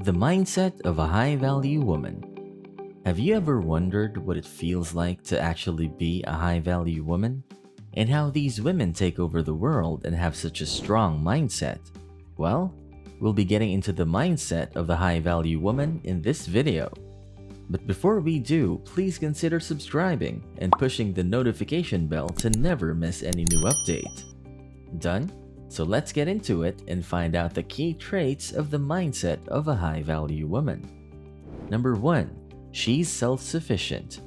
The mindset of a high-value woman. Have you ever wondered what it feels like to actually be a high-value woman? And how these women take over the world and have such a strong mindset? Well, we'll be getting into the mindset of the high-value woman in this video. But before we do, please consider subscribing and pushing the notification bell to never miss any new update. Done? So let's get into it and find out the key traits of the mindset of a high-value woman. Number 1. She's self-sufficient.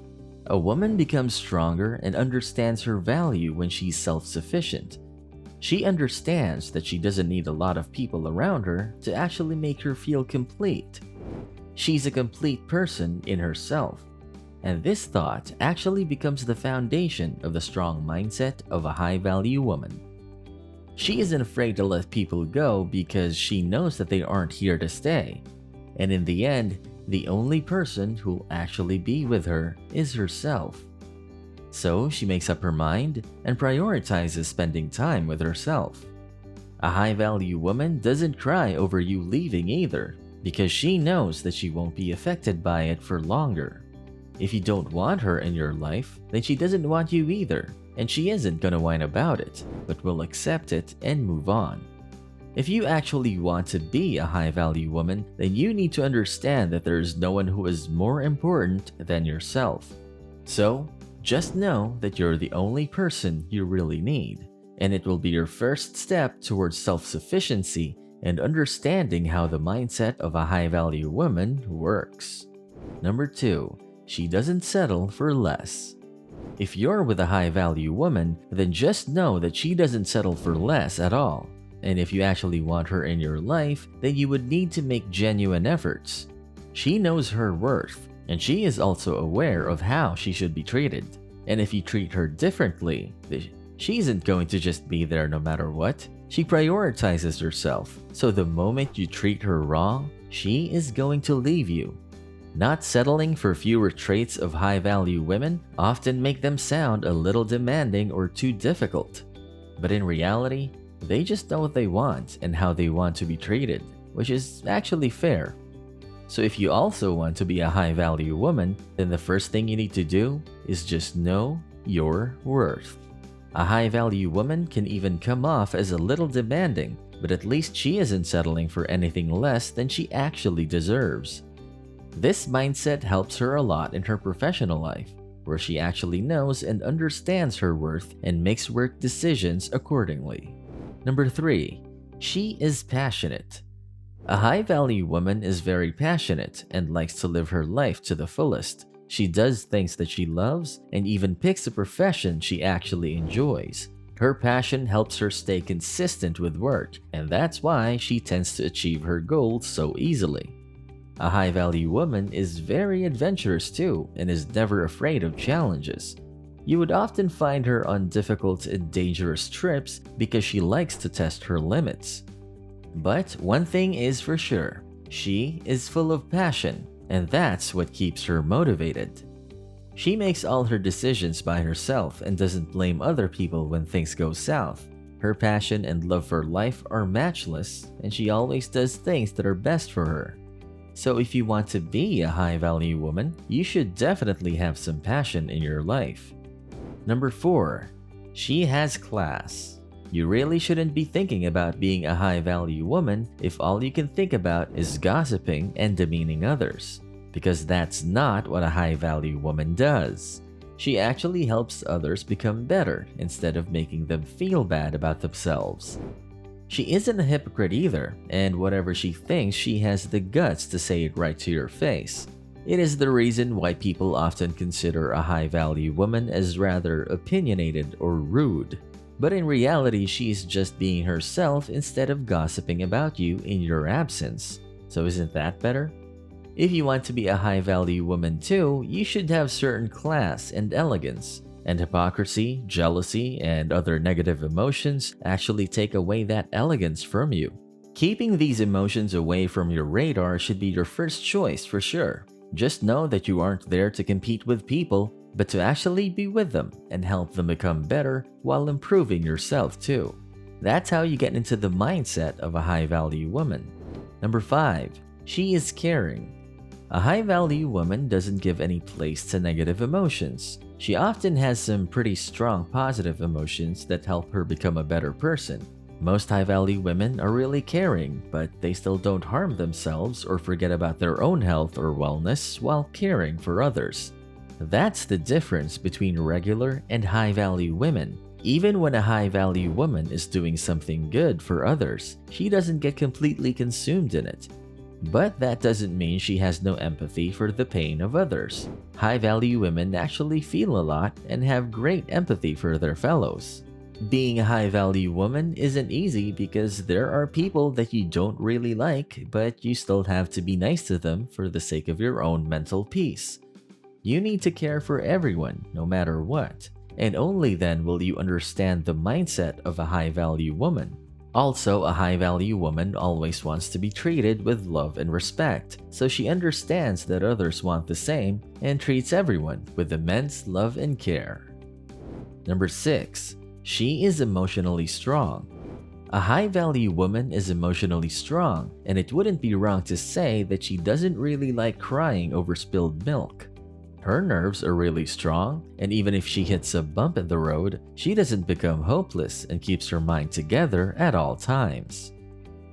A woman becomes stronger and understands her value when she's self-sufficient. She understands that she doesn't need a lot of people around her to actually make her feel complete. She's a complete person in herself. And this thought actually becomes the foundation of the strong mindset of a high-value woman. She isn't afraid to let people go because she knows that they aren't here to stay. And in the end, the only person who'll actually be with her is herself. So she makes up her mind and prioritizes spending time with herself. A high-value woman doesn't cry over you leaving either, because she knows that she won't be affected by it for longer. If you don't want her in your life, then she doesn't want you either, and she isn't gonna whine about it, but will accept it and move on. If you actually want to be a high-value woman, then you need to understand that there is no one who is more important than yourself. So, just know that you're the only person you really need, and it will be your first step towards self-sufficiency and understanding how the mindset of a high-value woman works. Number 2. She doesn't settle for less. If you're with a high-value woman, then just know that she doesn't settle for less at all. And if you actually want her in your life, then you would need to make genuine efforts. She knows her worth, and she is also aware of how she should be treated. And if you treat her differently, she isn't going to just be there no matter what. She prioritizes herself, so the moment you treat her wrong, she is going to leave you. Not settling for fewer traits of high-value women often make them sound a little demanding or too difficult. But in reality, they just know what they want and how they want to be treated, which is actually fair. So if you also want to be a high-value woman, then the first thing you need to do is just know your worth. A high-value woman can even come off as a little demanding, but at least she isn't settling for anything less than she actually deserves. This mindset helps her a lot in her professional life, where she actually knows and understands her worth and makes work decisions accordingly. Number 3. She is passionate. A high-value woman is very passionate and likes to live her life to the fullest. She does things that she loves and even picks a profession she actually enjoys. Her passion helps her stay consistent with work, and that's why she tends to achieve her goals so easily. A high-value woman is very adventurous too and is never afraid of challenges. You would often find her on difficult and dangerous trips because she likes to test her limits. But one thing is for sure, she is full of passion, and that's what keeps her motivated. She makes all her decisions by herself and doesn't blame other people when things go south. Her passion and love for life are matchless, and she always does things that are best for her. So if you want to be a high-value woman, you should definitely have some passion in your life. Number 4. She has class. You really shouldn't be thinking about being a high-value woman if all you can think about is gossiping and demeaning others, because that's not what a high-value woman does. She actually helps others become better instead of making them feel bad about themselves. She isn't a hypocrite either, and whatever she thinks, she has the guts to say it right to your face. It is the reason why people often consider a high-value woman as rather opinionated or rude. But in reality, she's just being herself instead of gossiping about you in your absence. So isn't that better? If you want to be a high-value woman too, you should have certain class and elegance. And hypocrisy, jealousy, and other negative emotions actually take away that elegance from you. Keeping these emotions away from your radar should be your first choice for sure. Just know that you aren't there to compete with people, but to actually be with them and help them become better while improving yourself too. That's how you get into the mindset of a high-value woman. Number 5. She is caring. A high-value woman doesn't give any place to negative emotions. She often has some pretty strong positive emotions that help her become a better person. Most high-value women are really caring, but they still don't harm themselves or forget about their own health or wellness while caring for others. That's the difference between regular and high-value women. Even when a high-value woman is doing something good for others, she doesn't get completely consumed in it. But that doesn't mean she has no empathy for the pain of others. High-value women actually feel a lot and have great empathy for their fellows. Being a high-value woman isn't easy because there are people that you don't really like, but you still have to be nice to them for the sake of your own mental peace. You need to care for everyone, no matter what, and only then will you understand the mindset of a high-value woman. Also, a high-value woman always wants to be treated with love and respect, so she understands that others want the same and treats everyone with immense love and care. Number 6. She is emotionally strong. A high-value woman is emotionally strong, and it wouldn't be wrong to say that she doesn't really like crying over spilled milk. Her nerves are really strong, and even if she hits a bump in the road, she doesn't become hopeless and keeps her mind together at all times.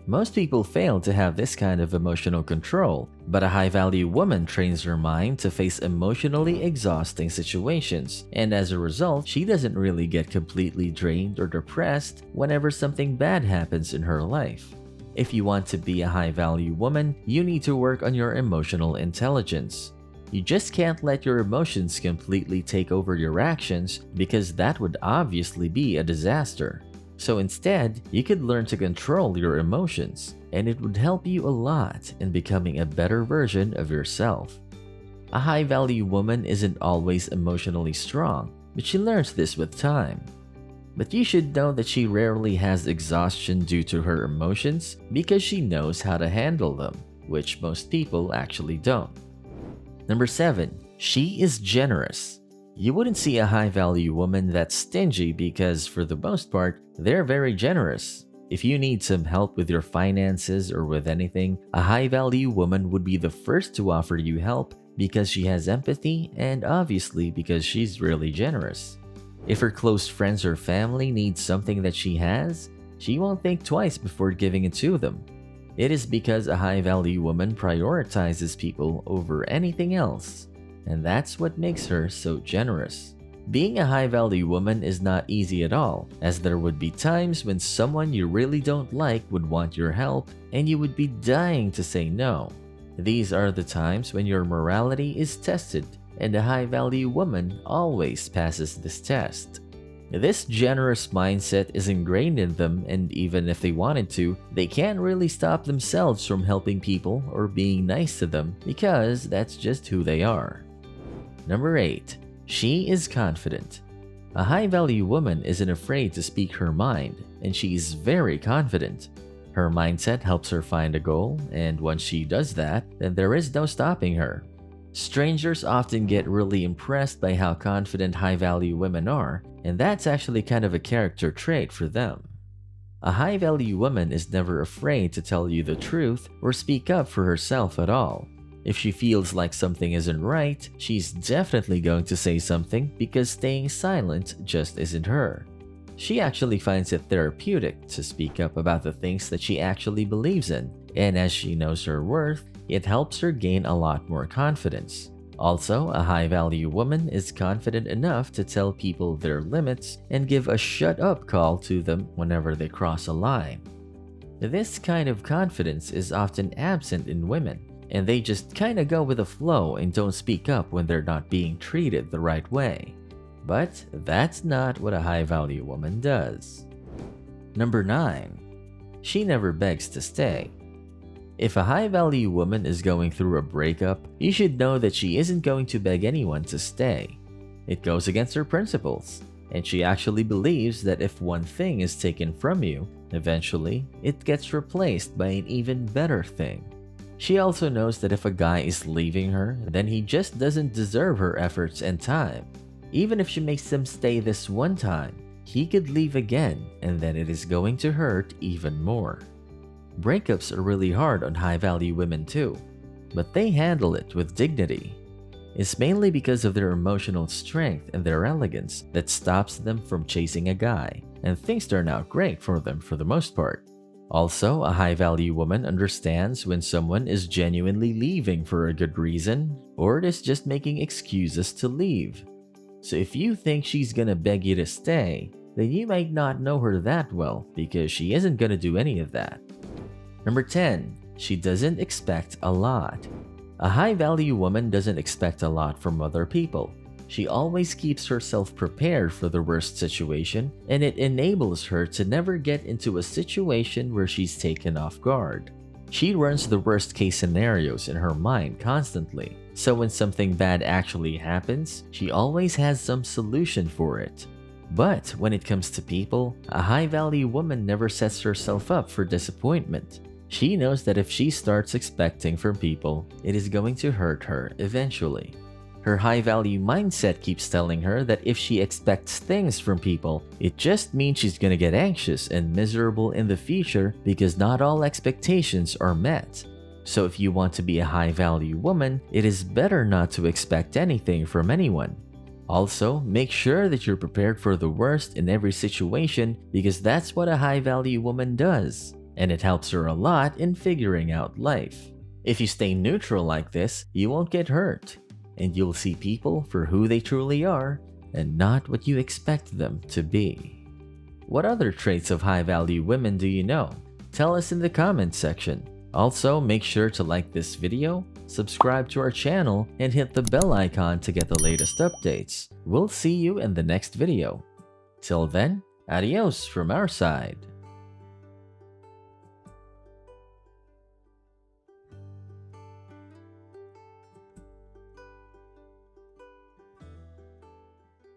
Most people fail to have this kind of emotional control, but a high-value woman trains her mind to face emotionally exhausting situations, and as a result, she doesn't really get completely drained or depressed whenever something bad happens in her life. If you want to be a high-value woman, you need to work on your emotional intelligence. You just can't let your emotions completely take over your actions because that would obviously be a disaster. So instead, you could learn to control your emotions, and it would help you a lot in becoming a better version of yourself. A high-value woman isn't always emotionally strong, but she learns this with time. But you should know that she rarely has exhaustion due to her emotions because she knows how to handle them, which most people actually don't. Number 7. She is generous. You wouldn't see a high-value woman that's stingy because, for the most part, they're very generous. If you need some help with your finances or with anything, a high-value woman would be the first to offer you help because she has empathy and obviously because she's really generous. If her close friends or family need something that she has, she won't think twice before giving it to them. It is because a high-value woman prioritizes people over anything else, and that's what makes her so generous. Being a high-value woman is not easy at all, as there would be times when someone you really don't like would want your help and you would be dying to say no. These are the times when your morality is tested, and a high-value woman always passes this test. This generous mindset is ingrained in them, and even if they wanted to, they can't really stop themselves from helping people or being nice to them because that's just who they are. Number 8. She is confident. A high-value woman isn't afraid to speak her mind, and she is very confident. Her mindset helps her find a goal, and once she does that, then there is no stopping her. Strangers often get really impressed by how confident high-value women are, and that's actually kind of a character trait for them. A high-value woman is never afraid to tell you the truth or speak up for herself at all. If she feels like something isn't right, she's definitely going to say something because staying silent just isn't her. She actually finds it therapeutic to speak up about the things that she actually believes in, and as she knows her worth, it helps her gain a lot more confidence. Also, a high-value woman is confident enough to tell people their limits and give a shut-up call to them whenever they cross a line. This kind of confidence is often absent in women, and they just kinda go with the flow and don't speak up when they're not being treated the right way. But that's not what a high-value woman does. Number 9. She never begs to stay. If a high-value woman is going through a breakup, you should know that she isn't going to beg anyone to stay. It goes against her principles, and she actually believes that if one thing is taken from you, eventually it gets replaced by an even better thing. She also knows that if a guy is leaving her, then he just doesn't deserve her efforts and time. Even if she makes him stay this one time, he could leave again, and then it is going to hurt even more. Breakups are really hard on high-value women too, but they handle it with dignity. It's mainly because of their emotional strength and their elegance that stops them from chasing a guy, and things turn out great for them for the most part. Also, a high-value woman understands when someone is genuinely leaving for a good reason, or is just making excuses to leave. So if you think she's gonna beg you to stay, then you might not know her that well because she isn't gonna do any of that. Number 10. She doesn't expect a lot. A high-value woman doesn't expect a lot from other people. She always keeps herself prepared for the worst situation, and it enables her to never get into a situation where she's taken off guard. She runs the worst-case scenarios in her mind constantly, so when something bad actually happens, she always has some solution for it. But when it comes to people, a high-value woman never sets herself up for disappointment. She knows that if she starts expecting from people, it is going to hurt her eventually. Her high-value mindset keeps telling her that if she expects things from people, it just means she's gonna get anxious and miserable in the future because not all expectations are met. So if you want to be a high-value woman, it is better not to expect anything from anyone. Also, make sure that you're prepared for the worst in every situation because that's what a high-value woman does, and it helps her a lot in figuring out life. If you stay neutral like this, you won't get hurt, and you'll see people for who they truly are and not what you expect them to be. What other traits of high-value women do you know? Tell us in the comments section. Also, make sure to like this video, subscribe to our channel, and hit the bell icon to get the latest updates. We'll see you in the next video. Till then, adios from our side.